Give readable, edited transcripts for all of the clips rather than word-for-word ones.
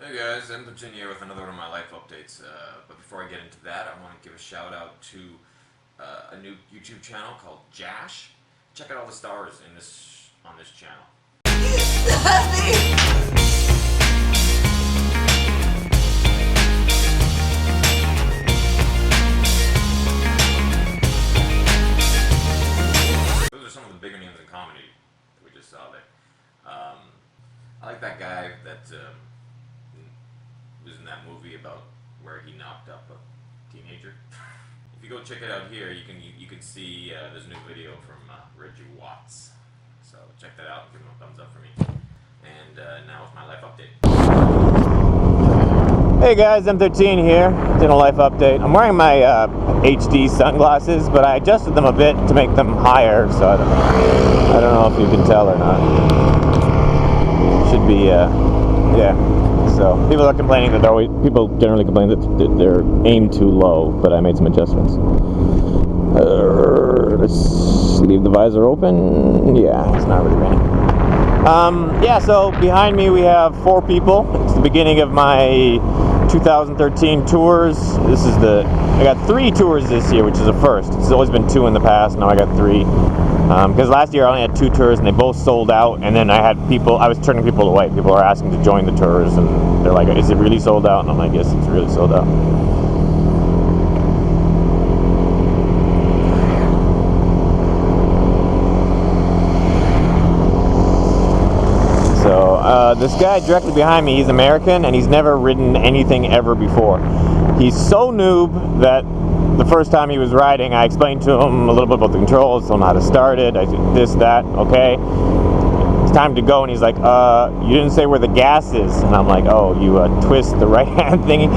Hey guys, M13 here with another one of my life updates. But before I get into that, I want to give a shout out to a new YouTube channel called Jash. Check out all the stars on this channel. Those are some of the bigger names in comedy that we just saw there. I like that guy that was in that movie about where he knocked up a teenager. If you go check it out here, you can see there's a new video from Reggie Watts. So check that out and give him a thumbs up for me. And now it's my life update. Hey guys, M13 here, doing a life update. I'm wearing my HD sunglasses, but I adjusted them a bit to make them higher, so I don't know if you can tell or not. Should be, yeah. So people are complaining that people generally complain that they're aimed too low, but I made some adjustments. Let's leave the visor open. Yeah, it's not really raining. Yeah, so behind me we have 4 people. It's the beginning of my 2013 tours. I got 3 tours this year, which is a first. It's always been 2 in the past, now I got 3. Because last year I only had 2 tours and they both sold out, and then I was turning people away. People are asking to join the tours and they're like, is it really sold out? And I'm like, yes, it's really sold out. So this guy directly behind me, he's American and he's never ridden anything ever before. He's so noob that the first time he was riding, I explained to him a little bit about the controls, told him how to start it, I did this, that, okay. It's time to go, and he's like, you didn't say where the gas is. And I'm like, oh, you twist the right hand thingy.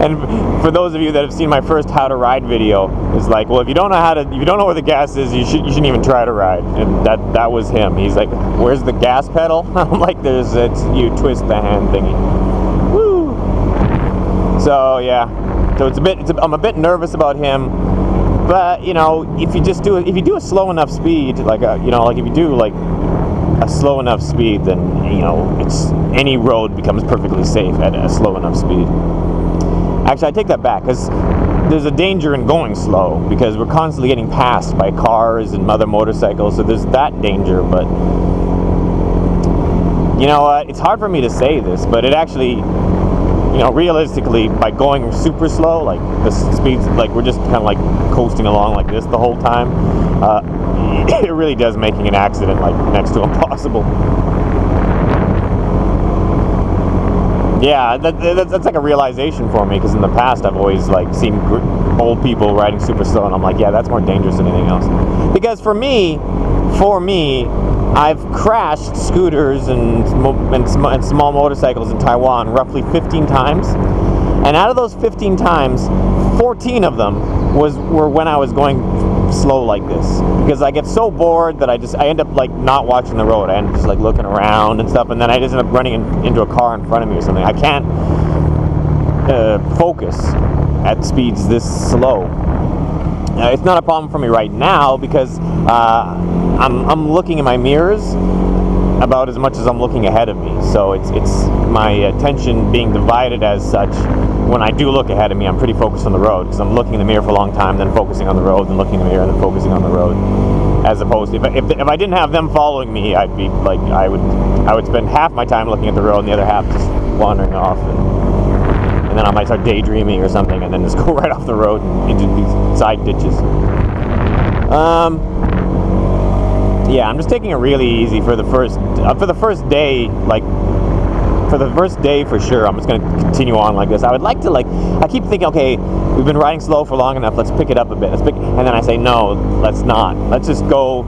And for those of you that have seen my first how to ride video, it's like, well, if you don't know where the gas is, you shouldn't even try to ride. And that was him. He's like, where's the gas pedal? I'm like, you twist the hand thingy. Woo! So yeah. So I'm a bit nervous about him, but you know, if you do a slow enough speed, like if you do like a slow enough speed, then you know any road becomes perfectly safe at a slow enough speed. Actually, I take that back, because there's a danger in going slow, because we're constantly getting passed by cars and other motorcycles, so there's that danger. But you know, it's hard for me to say this, but it actually, you know, realistically, by going super slow, like the speeds, like we're just kind of like coasting along like this the whole time, it really does making an accident like next to impossible. Yeah, that's like a realization for me, because in the past I've always like seen old people riding super slow, and I'm like, yeah, that's more dangerous than anything else. Because for me, I've crashed scooters and small motorcycles in Taiwan roughly 15 times, and out of those 15 times, 14 of them were when I was going slow like this, because I get so bored that I end up like not watching the road. I end up just like looking around and stuff, and then I just end up running into a car in front of me or something. I can't focus at speeds this slow. It's not a problem for me right now, because I'm looking in my mirrors about as much as I'm looking ahead of me. So it's my attention being divided as such. When I do look ahead of me, I'm pretty focused on the road, because I'm looking in the mirror for a long time, then focusing on the road, then looking in the mirror, then focusing on the road. As opposed to if I didn't have them following me, I'd be like I would spend half my time looking at the road and the other half just wandering off, and then I might start daydreaming or something, and then just go right off the road into these side ditches. Yeah, I'm just taking it really easy for the first day. Like for the first day for sure, I'm just going to continue on like this. I would like to I keep thinking, okay, we've been riding slow for long enough, let's pick it up a bit. And then I say, no, let's not. Let's just go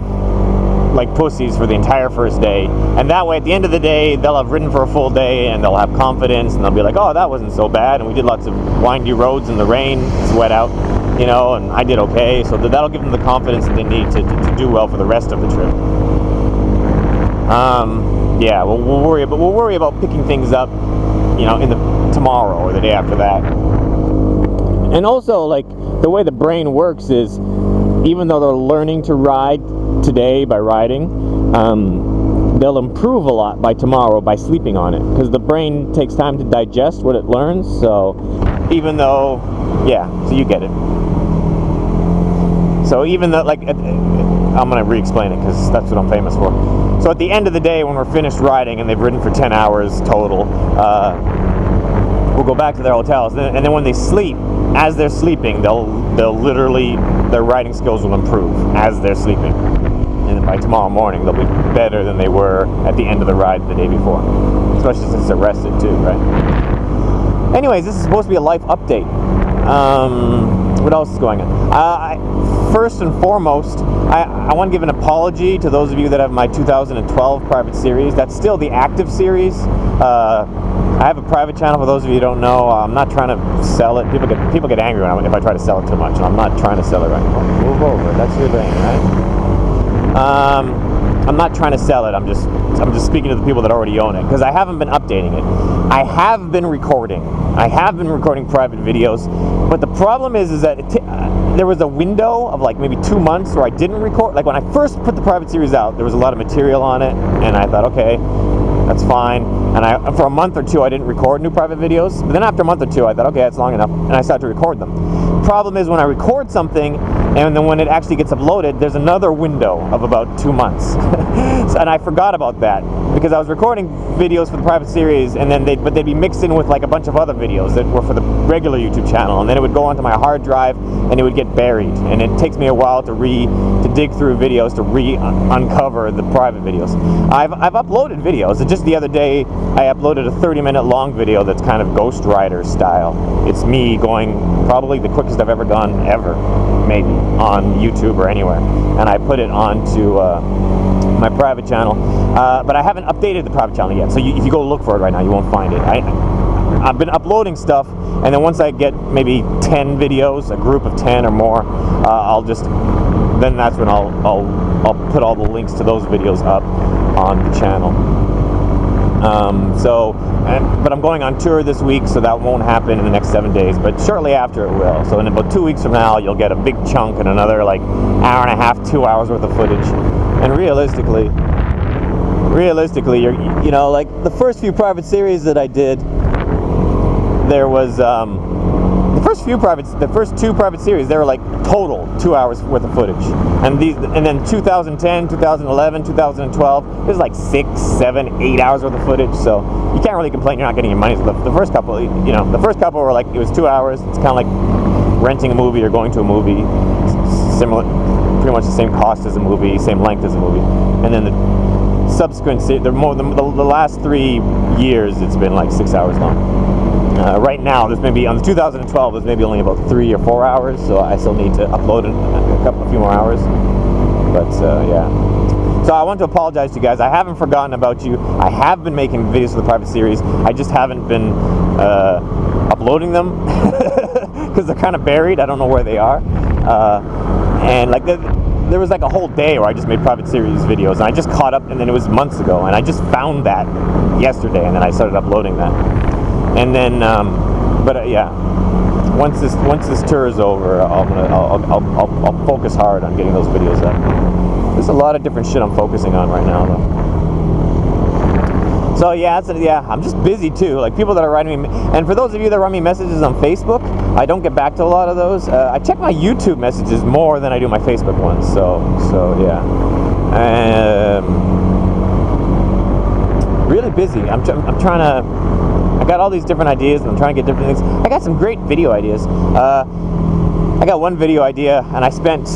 like pussies for the entire first day. And that way, at the end of the day, they'll have ridden for a full day, and they'll have confidence, and they'll be like, oh, that wasn't so bad, and we did lots of windy roads in the rain, it's wet out, you know, and I did okay. So that'll give them the confidence that they need to do well for the rest of the trip. Yeah, we'll worry about picking things up, you know, tomorrow or the day after that. And also, like, the way the brain works is, even though they're learning to ride today by riding, they'll improve a lot by tomorrow by sleeping on it, because the brain takes time to digest what it learns. So even though, yeah, so you get it. So even though, like, I'm going to re-explain it because that's what I'm famous for. So at the end of the day, when we're finished riding and they've ridden for 10 hours total, we'll go back to their hotels, and then when they sleep, as they're sleeping, they'll literally, their riding skills will improve as they're sleeping. And then by tomorrow morning, they'll be better than they were at the end of the ride the day before. Especially since they're rested too, right? Anyways, this is supposed to be a life update. What else is going on? First and foremost, I want to give an apology to those of you that have my 2012 private series. That's still the active series. I have a private channel, for those of you who don't know. I'm not trying to sell it. People get angry if I try to sell it too much, and I'm not trying to sell it right now. Move over. That's your lane, right? I'm not trying to sell it. I'm just speaking to the people that already own it, because I haven't been updating it. I have been recording private videos, but the problem is that there was a window of like maybe 2 months where I didn't record. Like when I first put the private series out, there was a lot of material on it, and I thought, okay, that's fine. And for a month or two, I didn't record new private videos. But then after a month or two, I thought, okay, that's long enough, and I started to record them. Problem is, when I record something, and then when it actually gets uploaded, there's another window of about 2 months. And I forgot about that, because I was recording videos for the private series, and then they'd be mixed in with like a bunch of other videos that were for the regular YouTube channel, and then it would go onto my hard drive, and it would get buried. And it takes me a while to dig through videos to uncover the private videos. I've uploaded videos. Just the other day, I uploaded a 30-minute long video that's kind of Ghost Rider style. It's me going probably the quickest I've ever gone ever, maybe, on YouTube or anywhere. And I put it onto my private channel. But I haven't updated the private channel yet. So if you go look for it right now, you won't find it. I've been uploading stuff, and then once I get maybe 10 videos, a group of 10 or more, then that's when I'll put all the links to those videos up on the channel. But I'm going on tour this week, so that won't happen in the next 7 days, but shortly after it will. So in about 2 weeks from now, you'll get a big chunk and another like hour and a half, 2 hours worth of footage. And realistically, you know, like the first few private series that I did, there was the first two private series, they were like total 2 hours worth of footage, and then 2010, 2011, 2012, it was like 6, 7, 8 hours worth of footage. So you can't really complain you're not getting your money. So the first couple, the first couple were like, it was 2 hours. It's kind of like renting a movie or going to a movie, similar, pretty much the same cost as a movie, same length as a movie. And then the subsequent, the last 3 years, it's been like 6 hours long. Right now, there's maybe on the 2012, there's maybe only about 3 or 4 hours, so I still need to upload a few more hours. But yeah. So I want to apologize to you guys. I haven't forgotten about you. I have been making videos for the private series. I just haven't been uploading them because they're kind of buried. I don't know where they are. And like there was like a whole day where I just made private series videos, and I just caught up, and then it was months ago, and I just found that yesterday, and then I started uploading that. And then, yeah, once this tour is over, I'll focus hard on getting those videos up. There's a lot of different shit I'm focusing on right now, though. So yeah, I'm just busy too. Like people that are writing me, and for those of you that write me messages on Facebook, I don't get back to a lot of those. I check my YouTube messages more than I do my Facebook ones. So yeah, really busy. I'm trying to. I got all these different ideas, and I'm trying to get different things. I got some great video ideas. I got one video idea, and I spent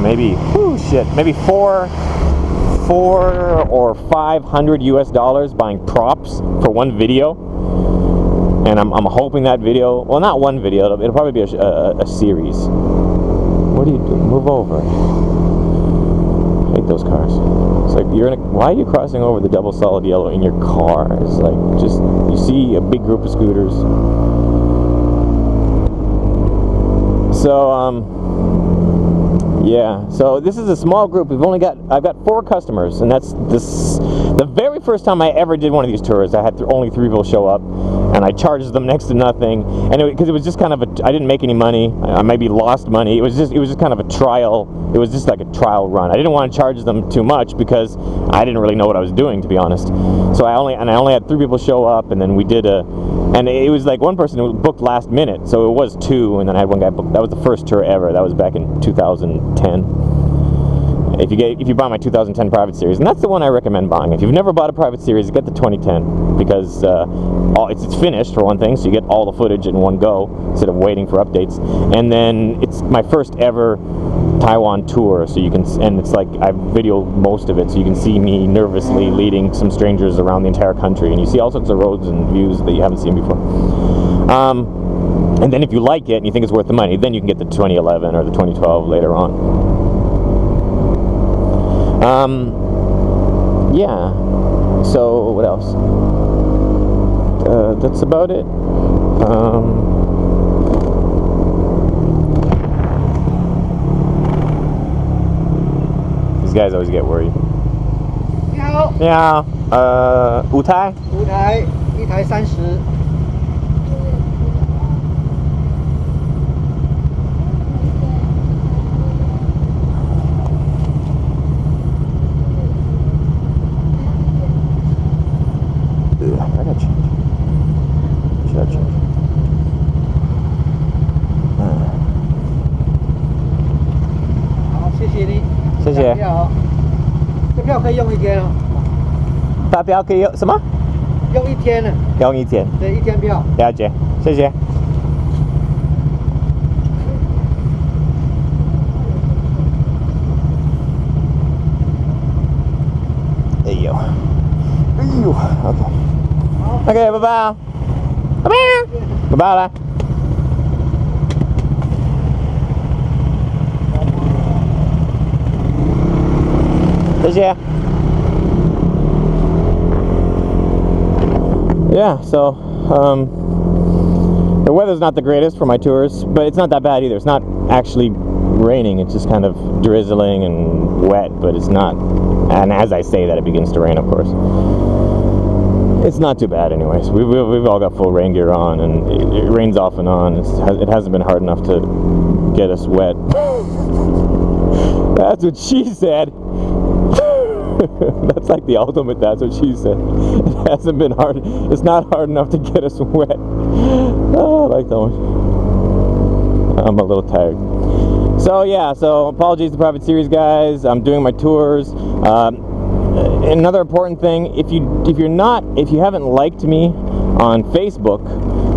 maybe $400 or $500 US buying props for one video, and I'm hoping that video, well, not one video, it'll probably be a series. What are you doing? Move over. I hate those cars. It's like, why are you crossing over the double solid yellow in your car? It's like, just, you see a big group of scooters. So, yeah, so this is a small group. I've got 4 customers, and that's the very first time I ever did one of these tours. I had only 3 people show up, and I charged them next to nothing, and because it was just kind of I didn't make any money. I maybe lost money. It was just kind of a trial. It was just like a trial run. I didn't want to charge them too much because I didn't really know what I was doing, to be honest. So I only had 3 people show up, and then we did and it was like one person who booked last minute, so it was 2, and then I had one guy book. That was the first tour ever. That was back in 2010. If you buy my 2010 private series, and that's the one I recommend buying. If you've never bought a private series, get the 2010 because it's finished for one thing, so you get all the footage in one go instead of waiting for updates. And then it's my first ever Taiwan tour, so you can, and it's like I videoed most of it, so you can see me nervously leading some strangers around the entire country, and you see all sorts of roads and views that you haven't seen before. And then if you like it and you think it's worth the money, then you can get the 2011 or the 2012 later on. Yeah, so what else? That's about it. These guys always get worried. 你好，你好，5台5台，1台30。I gotta change. Should I change? 好，谢谢你。谢谢。票哦，这票可以用1天哦。发票可以用什么？用1天呢？用1天。对，1天票。了解，谢谢。哎呦，哎呦 ，OK， 拜拜，拜拜，拜拜来。谢谢。Yeah, so the weather's not the greatest for my tours, but it's not that bad either. It's not actually raining, it's just kind of drizzling and wet, but it's not, and as I say that, it begins to rain, of course. It's not too bad anyways. We've all got full rain gear on, and it rains off and on. It hasn't been hard enough to get us wet. That's what she said. That's like the ultimate, that's what she said. It hasn't been hard, it's not hard enough to get us wet. Oh, I like that one. I'm a little tired. So yeah, so apologies to Private Series guys. I'm doing my tours. Another important thing, if you haven't liked me on Facebook,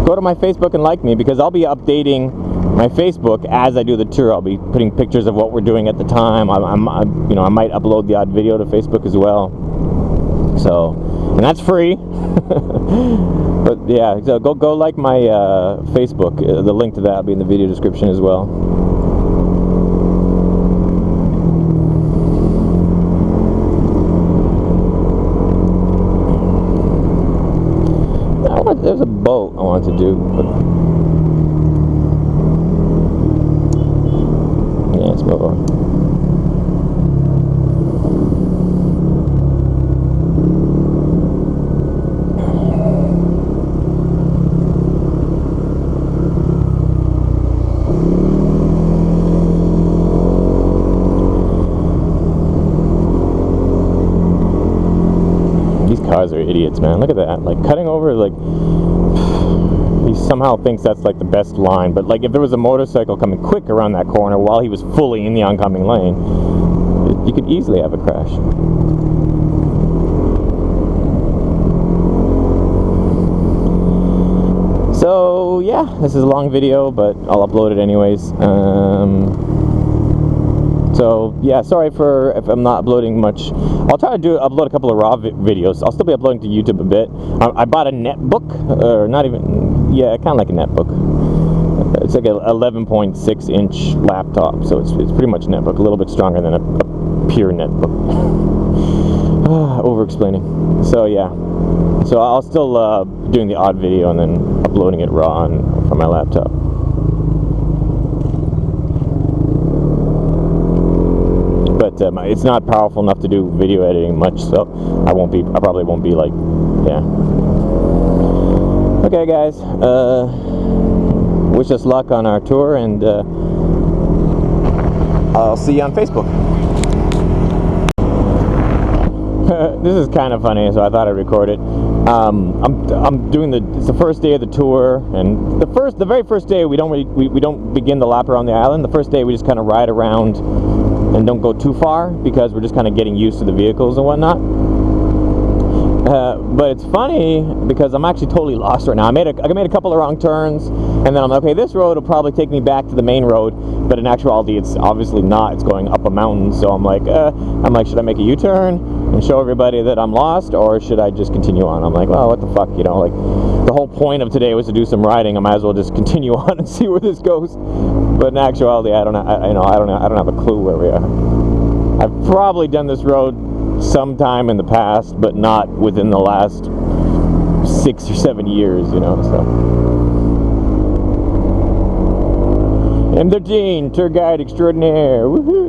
go to my Facebook and like me, because I'll be updating my Facebook as I do the tour. I'll be putting pictures of what we're doing at the time. I might upload the odd video to Facebook as well. So, and that's free. But yeah, so go like my Facebook. The link to that will be in the video description as well. There's a boat I want to do, but yeah, let's move on. These cars are idiots, man. Look at that. Like, cutting over, like, he somehow thinks that's like the best line, but like if there was a motorcycle coming quick around that corner while he was fully in the oncoming lane, you could easily have a crash. So yeah, this is a long video, but I'll upload it anyways. So yeah, sorry if I'm not uploading much. I'll try to upload a couple of raw videos. I'll still be uploading to YouTube a bit. I bought a netbook, or not even, yeah, kind of like a netbook. It's like an 11.6 inch laptop, so it's pretty much a netbook, a little bit stronger than a pure netbook. Over explaining. So yeah, so I'll still doing the odd video and then uploading it raw from my laptop. But it's not powerful enough to do video editing much, so I probably won't be like, yeah. Okay, guys. Wish us luck on our tour, and I'll see you on Facebook. This is kind of funny, so I thought I'd record it. I'm doing it's the first day of the tour, and the very first day we don't begin the lap around the island. The first day we just kind of ride around and don't go too far because we're just kind of getting used to the vehicles and whatnot. But it's funny because I'm actually totally lost right now. I made a couple of wrong turns, and then I'm like, okay, this road will probably take me back to the main road, but in actuality it's obviously not. It's going up a mountain. So I'm like, should I make a U-turn and show everybody that I'm lost, or should I just continue on? I'm like, well, what the fuck, you know, like the whole point of today was to do some riding. I might as well just continue on and see where this goes. But in actuality, I don't have a clue where we are. I've probably done this road sometime in the past, but not within the last 6 or 7 years, you know, so. M13, tour guide extraordinaire, woohoo!